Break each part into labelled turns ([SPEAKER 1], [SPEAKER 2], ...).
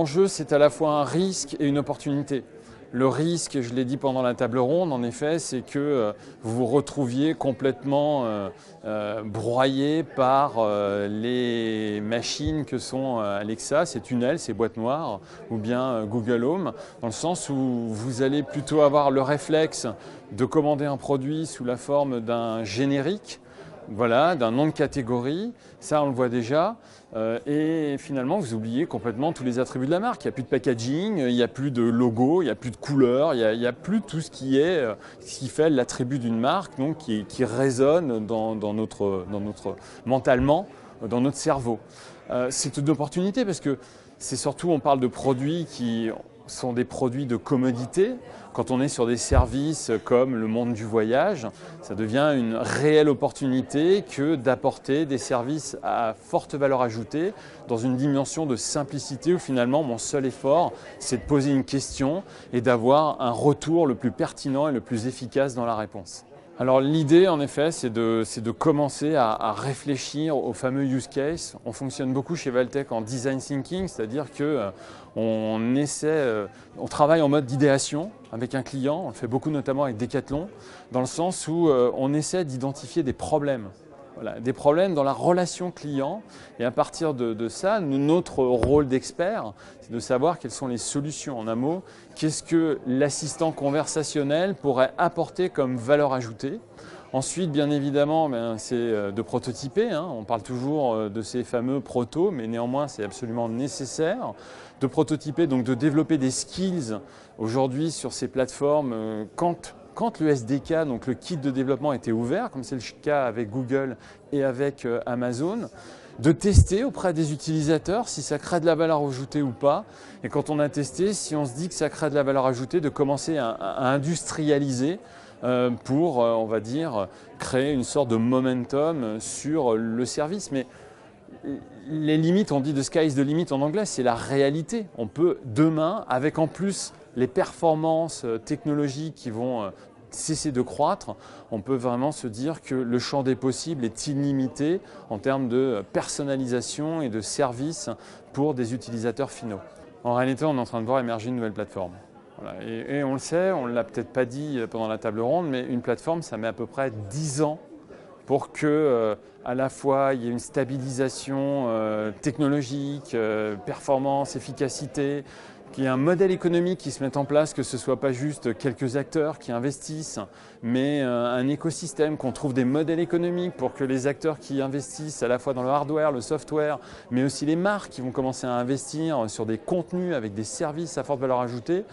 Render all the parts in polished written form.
[SPEAKER 1] l'enjeu, c'est à la fois un risque et une opportunité. Le risque, je l'ai dit pendant la table ronde, en effet, c'est que vous vous retrouviez complètement broyé par les machines que sont Alexa, ces tunnels, ces boîtes noires, ou bien Google Home, dans le sens où vous allez plutôt avoir le réflexe de commander un produit sous la forme d'un générique, voilà, d'un nom de catégorie, ça on le voit déjà, et finalement vous oubliez complètement tous les attributs de la marque. Il n'y a plus de packaging, il n'y a plus de logo, il n'y a plus de couleurs, il n'y a plus tout ce qui fait l'attribut d'une marque, donc qui résonne dans notre mentalement, dans notre cerveau. C'est une opportunité parce que c'est surtout, on parle de produits qui sont des produits de commodité. Quand on est sur des services comme le monde du voyage, ça devient une réelle opportunité que d'apporter des services à forte valeur ajoutée dans une dimension de simplicité où finalement mon seul effort, c'est de poser une question et d'avoir un retour le plus pertinent et le plus efficace dans la réponse. Alors l'idée en effet c'est de commencer à réfléchir au fameux use case. On fonctionne beaucoup chez Valtech en design thinking, c'est-à-dire qu'on travaille en mode d'idéation avec un client, on le fait beaucoup notamment avec Decathlon, dans le sens où on essaie d'identifier des problèmes. Voilà, des problèmes dans la relation client et à partir de ça, notre rôle d'expert, c'est de savoir quelles sont les solutions. En un mot, qu'est-ce que l'assistant conversationnel pourrait apporter comme valeur ajoutée. Ensuite, bien évidemment, c'est de prototyper. On parle toujours de ces fameux protos, mais néanmoins, c'est absolument nécessaire de prototyper, donc de développer des skills aujourd'hui sur ces plateformes quand le SDK, donc le kit de développement, était ouvert, comme c'est le cas avec Google et avec Amazon, de tester auprès des utilisateurs si ça crée de la valeur ajoutée ou pas. Et quand on a testé, si on se dit que ça crée de la valeur ajoutée, de commencer à industrialiser pour, on va dire, créer une sorte de momentum sur le service. Mais les limites, on dit the sky is the limit en anglais, c'est la réalité. On peut demain, avec en plus les performances technologiques qui vont cesser de croître, on peut vraiment se dire que le champ des possibles est illimité en termes de personnalisation et de service pour des utilisateurs finaux. En réalité, on est en train de voir émerger une nouvelle plateforme. Voilà. Et on le sait, on ne l'a peut-être pas dit pendant la table ronde, mais une plateforme, ça met à peu près 10 ans pour que à la fois il y ait une stabilisation technologique, performance, efficacité, qu'il y ait un modèle économique qui se mette en place, que ce ne soit pas juste quelques acteurs qui investissent, mais un écosystème, qu'on trouve des modèles économiques pour que les acteurs qui investissent à la fois dans le hardware, le software, mais aussi les marques qui vont commencer à investir sur des contenus avec des services à forte valeur ajoutée,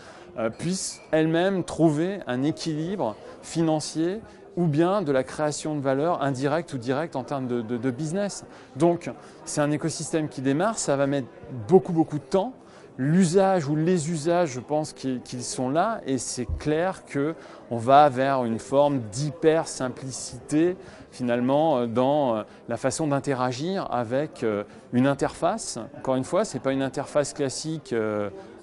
[SPEAKER 1] puissent elles-mêmes trouver un équilibre financier ou bien de la création de valeur indirecte ou directe en termes de business. Donc c'est un écosystème qui démarre, ça va mettre beaucoup de temps. L'usage ou les usages, je pense qu'ils sont là et c'est clair qu'on va vers une forme d'hyper simplicité finalement dans la façon d'interagir avec une interface. Encore une fois, ce n'est pas une interface classique,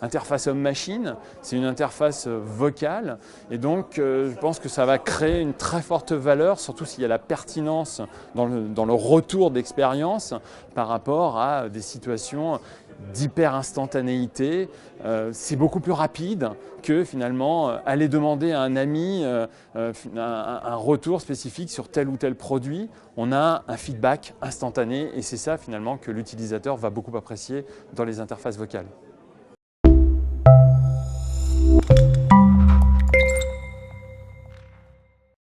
[SPEAKER 1] interface homme-machine, c'est une interface vocale et donc je pense que ça va créer une très forte valeur, surtout s'il y a la pertinence dans le retour d'expérience par rapport à des situations d'hyper-instantanéité. C'est beaucoup plus rapide que finalement aller demander à un ami un retour spécifique sur tel ou tel produit. On a un feedback instantané et c'est ça finalement que l'utilisateur va beaucoup apprécier dans les interfaces vocales.